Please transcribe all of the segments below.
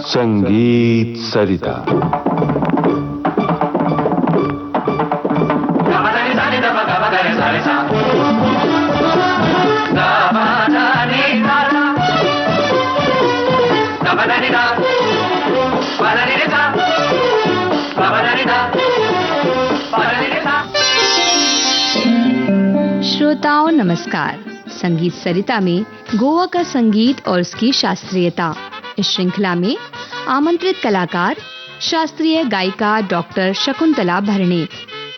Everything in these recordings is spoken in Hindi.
संगीत सरिता। श्रोताओं नमस्कार। संगीत सरिता में गोवा का संगीत और उसकी शास्त्रीयता इस श्रृंखला में आमंत्रित कलाकार शास्त्रीय गायिका डॉक्टर शकुंतला भरणे।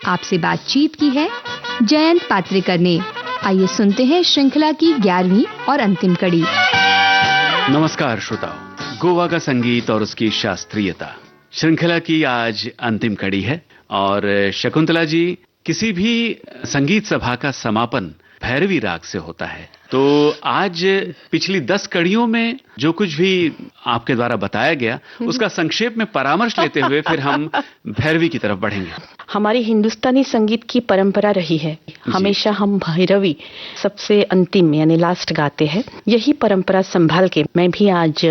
आपसे बातचीत की है जयंत पात्रेकर ने। आइए सुनते हैं श्रृंखला की 11वीं और अंतिम कड़ी। नमस्कार श्रोताओ, गोवा का संगीत और उसकी शास्त्रीयता श्रृंखला की आज अंतिम कड़ी है और शकुंतला जी, किसी भी संगीत सभा का समापन भैरवी राग से होता है, तो आज पिछली 10 कड़ियों में जो कुछ भी आपके द्वारा बताया गया उसका संक्षेप में परामर्श लेते हुए फिर हम भैरवी की तरफ बढ़ेंगे। हमारी हिंदुस्तानी संगीत की परंपरा रही है, हमेशा हम भैरवी सबसे अंतिम यानी लास्ट गाते हैं। यही परंपरा संभाल के मैं भी आज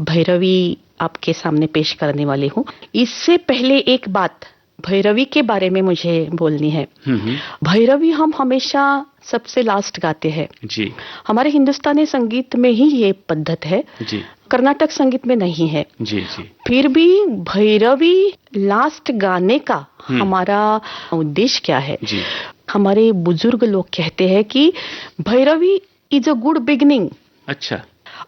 भैरवी आपके सामने पेश करने वाली हूँ। इससे पहले एक बात भैरवी के बारे में मुझे बोलनी है। भैरवी हम हमेशा सबसे लास्ट गाते हैं जी। हमारे हिंदुस्तानी संगीत में ही ये पद्धत है जी, कर्नाटक संगीत में नहीं है जी जी। फिर भी भैरवी लास्ट गाने का हमारा उद्देश्य क्या है जी? हमारे बुजुर्ग लोग कहते हैं कि Bhairavi is a good beginning. अच्छा,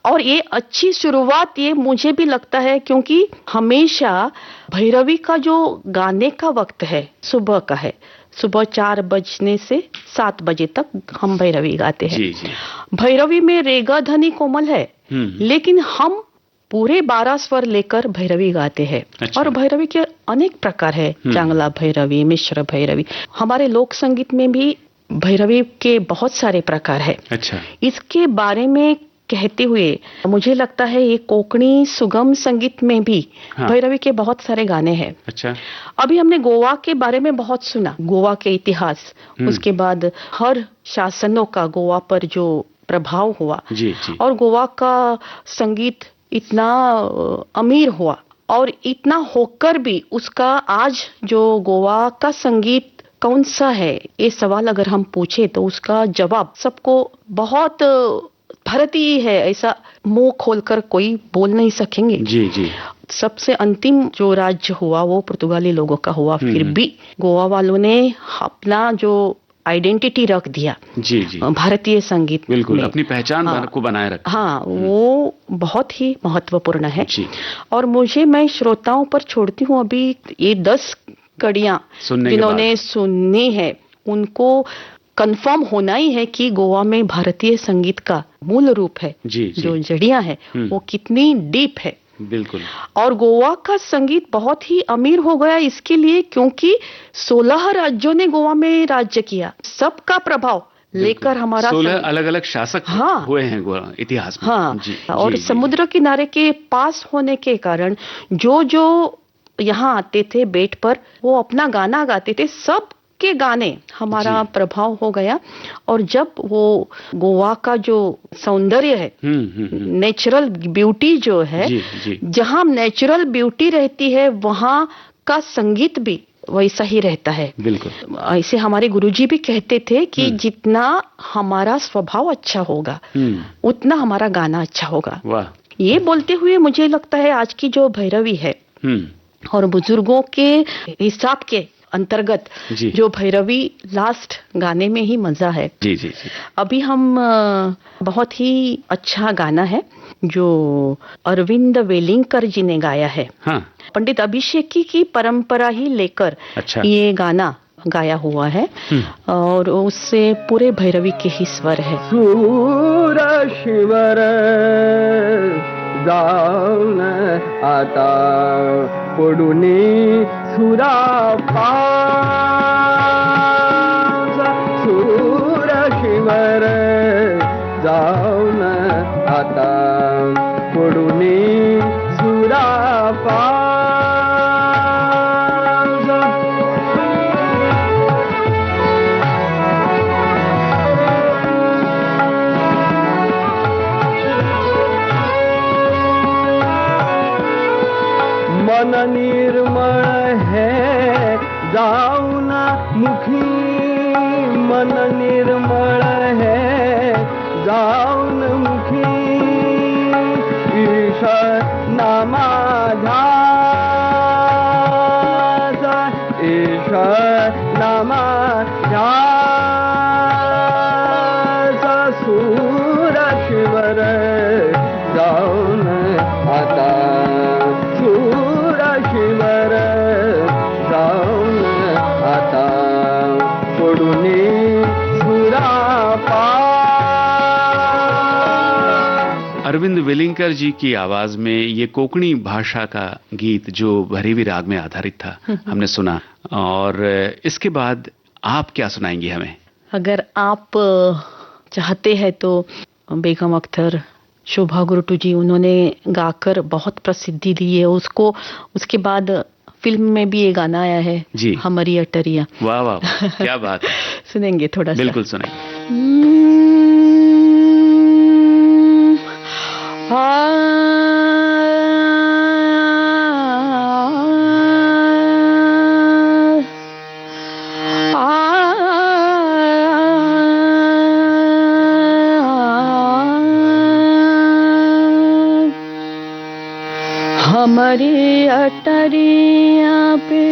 और ये अच्छी शुरुआत ये मुझे भी लगता है, क्योंकि हमेशा भैरवी का जो गाने का वक्त है सुबह का है। सुबह 4 बजने से 7 बजे तक हम भैरवी गाते हैं जी जी। भैरवी में रेगा धनी कोमल है, लेकिन हम पूरे 12 स्वर लेकर भैरवी गाते हैं। अच्छा। और भैरवी के अनेक प्रकार है, चांगला भैरवी, मिश्र भैरवी। हमारे लोक संगीत में भी भैरवी के बहुत सारे प्रकार है। अच्छा। इसके बारे में कहते हुए मुझे लगता है ये कोंकणी सुगम संगीत में भी भैरवी के बहुत सारे गाने हैं। अच्छा। अभी हमने गोवा के बारे में बहुत सुना, गोवा के इतिहास, उसके बाद हर शासनों का गोवा पर जो प्रभाव हुआ जी, जी। और गोवा का संगीत इतना अमीर हुआ, और इतना होकर भी उसका आज जो गोवा का संगीत कौन सा है, ये सवाल अगर हम पूछे तो उसका जवाब सबको बहुत भारतीय है, ऐसा मुंह खोलकर कोई बोल नहीं सकेंगे जी जी। सबसे अंतिम जो राज्य हुआ वो पुर्तगाली लोगों का हुआ, फिर भी गोवा वालों ने अपना जो आइडेंटिटी रख दिया जी जी, भारतीय संगीत बिल्कुल अपनी पहचान को बनाए रखा। हाँ, वो बहुत ही महत्वपूर्ण है जी। और मैं श्रोताओं पर छोड़ती हूँ अभी ये 10 कड़ियां जिन्होंने सुननी है, उनको कंफर्म होना ही है कि गोवा में भारतीय संगीत का मूल रूप है जी, जी। जो जड़ियां है वो कितनी डीप है। बिल्कुल। और गोवा का संगीत बहुत ही अमीर हो गया इसके लिए क्योंकि 16 राज्यों ने गोवा में राज्य किया, सबका प्रभाव लेकर हमारा 16 अलग अलग शासक हुए हैं गोवा इतिहास में। हाँ जी, और जी, समुद्र किनारे के पास होने के कारण जो यहाँ आते थे बेट पर, वो अपना गाना गाते थे, सब के गाने हमारा प्रभाव हो गया। और जब वो गोवा का जो सौंदर्य है, नेचुरल ब्यूटी जो है जी, जी। जहाँ नेचुरल ब्यूटी रहती है वहाँ का संगीत भी वैसा ही रहता है। बिल्कुल। ऐसे हमारे गुरुजी भी कहते थे कि जितना हमारा स्वभाव अच्छा होगा उतना हमारा गाना अच्छा होगा। वाह। ये बोलते हुए मुझे लगता है आज की जो भैरवी है और बुजुर्गों के हिसाब के अंतर्गत जो भैरवी लास्ट गाने में ही मजा है जी जी जी। अभी हम बहुत ही अच्छा गाना है जो अरविंद वेलिंगकर जी ने गाया है। हाँ। पंडित अभिषेकी की परंपरा ही लेकर अच्छा। ये गाना गाया हुआ है और उससे पूरे भैरवी के ही स्वर है। सूर शिवर जाऊन आता पडुनी सुरापा सूर शिवर जाऊन आता पडुनी सुरापा। मन निर्मळ है जाऊन मुखी ईश नामा ध्यास ईश नामा ध्यास सूरशिवर जाऊन आता सूरशिवर जाऊन आता सोडून सुरापा। अरविंद वेलिंगकर जी की आवाज में ये कोंकणी भाषा का गीत जो भैरवी राग में आधारित था हमने सुना, और इसके बाद आप क्या सुनाएंगी हमें? अगर आप चाहते हैं तो बेगम अख्तर, शोभा गुरुटू जी, उन्होंने गाकर बहुत प्रसिद्धि दी है उसको। उसके बाद फिल्म में भी ये गाना आया है जी, हमारी अटरिया। वाह वाह, क्या बात है। सुनेंगे थोड़ा सा? बिल्कुल सुनेंगे। हमारी अटरिया पे,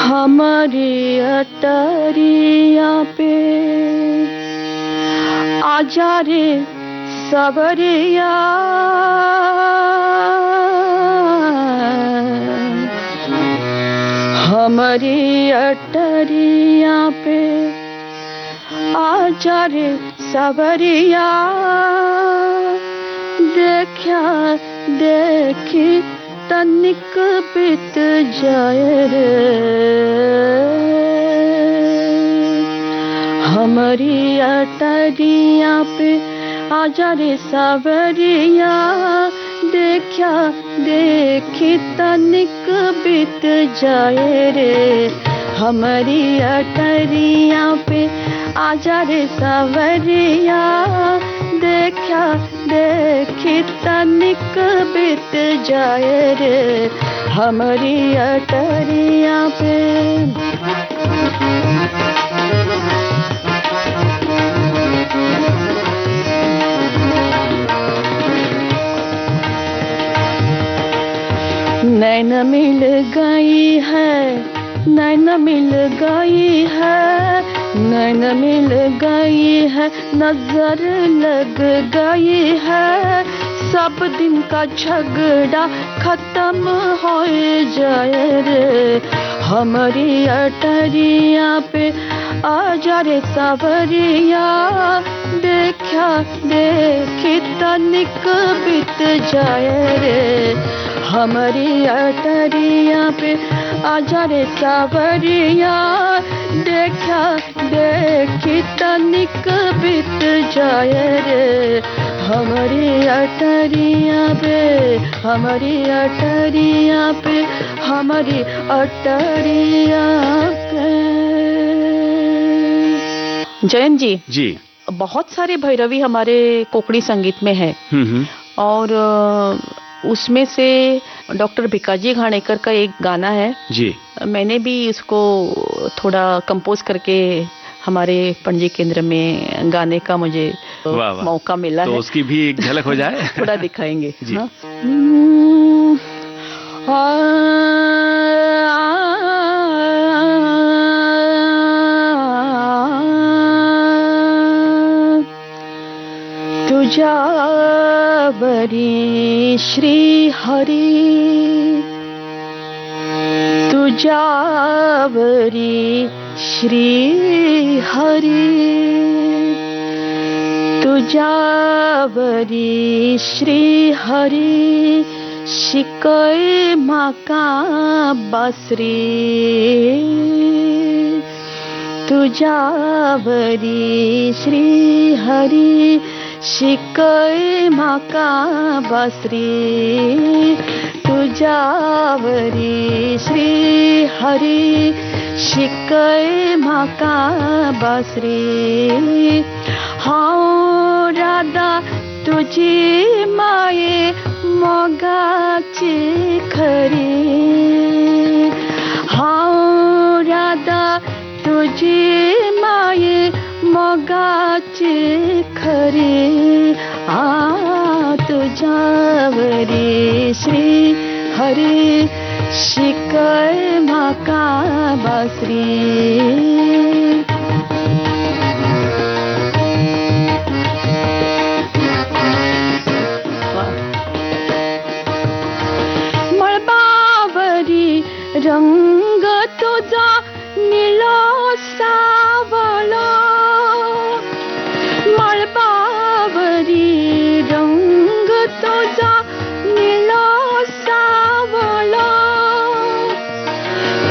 हमारी अटरिया पे आजा रे सबरिया, हमारी अटरिया पे आजा रे सबरिया, देखा देखी तनिक बीत जाए रे, हमारी अटरिया पे आजा रे सावरिया, देखा देखी तनिक बीत जाए रे, हमारी अटरिया पे आजा रे सावरिया, देखा देखी तनिक बीत जाए रे, हमारी अटरिया पे। नैन मिल गई है, नैन मिल गई है, नैन मिल गई है, नजर लग गई है, सब दिन का झगड़ा खत्म हो जाए रे, हमारी अटरिया पे आजा रे सावरिया, देखा देखी तनिक बीत जाए रे, हमारी अटरिया पे आजा रे सावरिया, देखा देखी तनिक बीत जाए रे, हमारी अटरिया पे, हमारी अटरिया पे, हमारी अटरिया पे। जयंत जी, बहुत सारे भैरवी हमारे कोंकणी संगीत में है, और उसमें से डॉक्टर भिकाजी घाणेकर का एक गाना है जी, मैंने भी इसको थोड़ा कंपोज करके हमारे पणजी केंद्र में गाने का मुझे मौका मिला तो है। उसकी भी एक झलक हो जाए। थोड़ा दिखाएंगे जी। हाँ? तुझ्यावरी श्री हरी, तुझ्यावरी श्री हरी, तुझ्यावरी श्री हरी, शिकय म्हाका बासरी, तुझ्यावरी श्री हरी, शिकय म्हाका बासरी, तुझ्यावरी श्री हरी, शिकय म्हाका बासरी, हांव राधा तुझी माये मोगाची खरी, हांव राधा तुझे माये मोगाचे खरे तुझ्यावरी श्री हरी शिकय म्हाका बासरी मळबावरी रंग तुझा निळो सावळो मळबावरी रंग तुझा निळो सावळो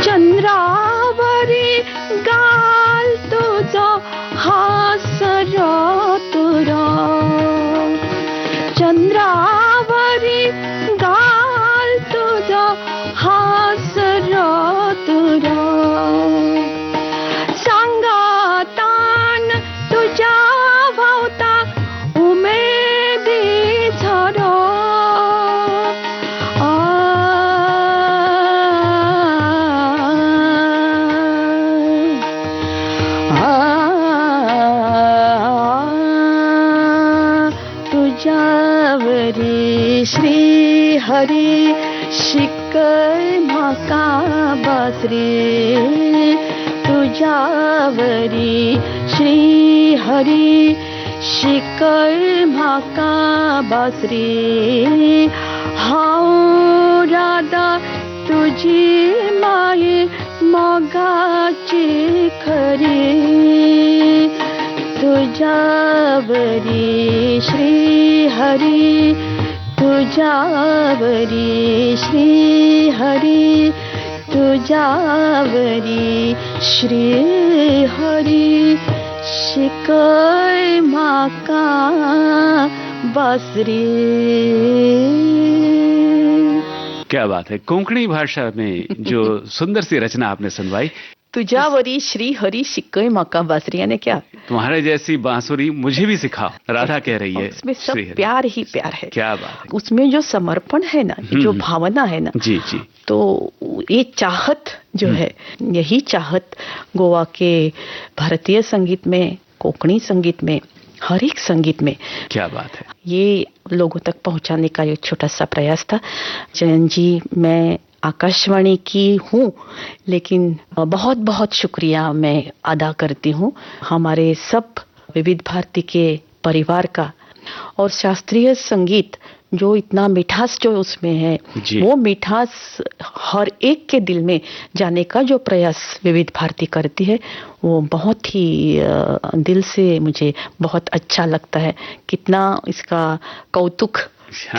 चंद्रावरी गाल तुझो हासरो तुरो चंद्रावरी गाल तुझो हासरो तुरो सांगातान तुझ्या भोवता उमेदी झरो तुझ्यावरी श्री हरी शिकय म्हाका बासरी तुझ्यावरी श्री हरी शिकय म्हाका बासरी हांव राधा तुझी माये मोगाची खरी तुझ्यावरी श्री हरी तुझ्यावरी श्री हरी तुझ्यावरी श्री हरी शिकय म्हाका बासरी। क्या बात है, कोंकणी भाषा में जो सुंदर सी रचना आपने सुनवाई। तुझ्यावरी श्री हरी शिकय म्हाका बासरी यानी क्या? तुम्हारे जैसी बांसुरी मुझे भी सिखाओ, राधा कह रही है। उसमें सब प्यार ही प्यार है। क्या बात है। उसमें जो समर्पण है ना, जो भावना है ना, जी जी, तो ये चाहत जो है, यही चाहत गोवा के भारतीय संगीत में, कोंकणी संगीत में, हर एक संगीत में, क्या बात है, ये लोगों तक पहुंचाने का एक छोटा सा प्रयास था। जयंत जी, मैं आकाशवाणी की हूँ, लेकिन बहुत बहुत शुक्रिया मैं अदा करती हूँ हमारे सब विविध भारती के परिवार का। और शास्त्रीय संगीत जो इतना मिठास जो उसमें है, वो मिठास हर एक के दिल में जाने का जो प्रयास विविध भारती करती है, वो बहुत ही दिल से मुझे बहुत अच्छा लगता है। कितना इसका कौतुक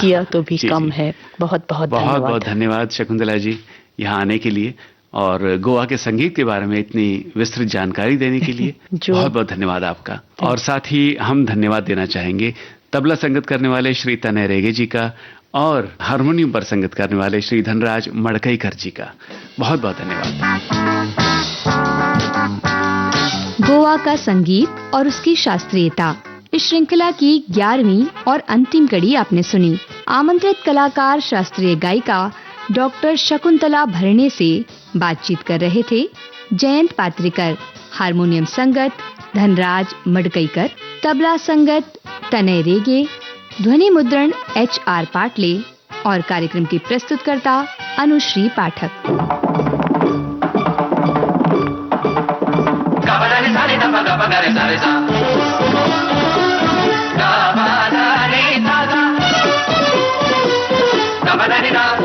किया तो भी कम है। बहुत बहुत धन्यवाद। बहुत धन्यवाद शकुंतला जी, यहाँ आने के लिए और गोवा के संगीत के बारे में इतनी विस्तृत जानकारी देने के लिए बहुत बहुत धन्यवाद आपका। और साथ ही हम धन्यवाद देना चाहेंगे तबला संगत करने वाले श्री तनय रेगे जी का और हारमोनियम पर संगत करने वाले श्री धनराज मड़कईकर जी का। बहुत बहुत धन्यवाद। गोवा का संगीत और उसकी शास्त्रीयता, इस श्रृंखला की 11वीं और अंतिम कड़ी आपने सुनी। आमंत्रित कलाकार शास्त्रीय गायिका डॉक्टर शकुंतला भरणे से बातचीत कर रहे थे जयंत पात्रिकर, हारमोनियम संगत धनराज मडकईकर, तबला संगत तनय रेगे, ध्वनि मुद्रण HR पाटले और कार्यक्रम की प्रस्तुतकर्ता अनुश्री पाठक। Ba ba da ni da da,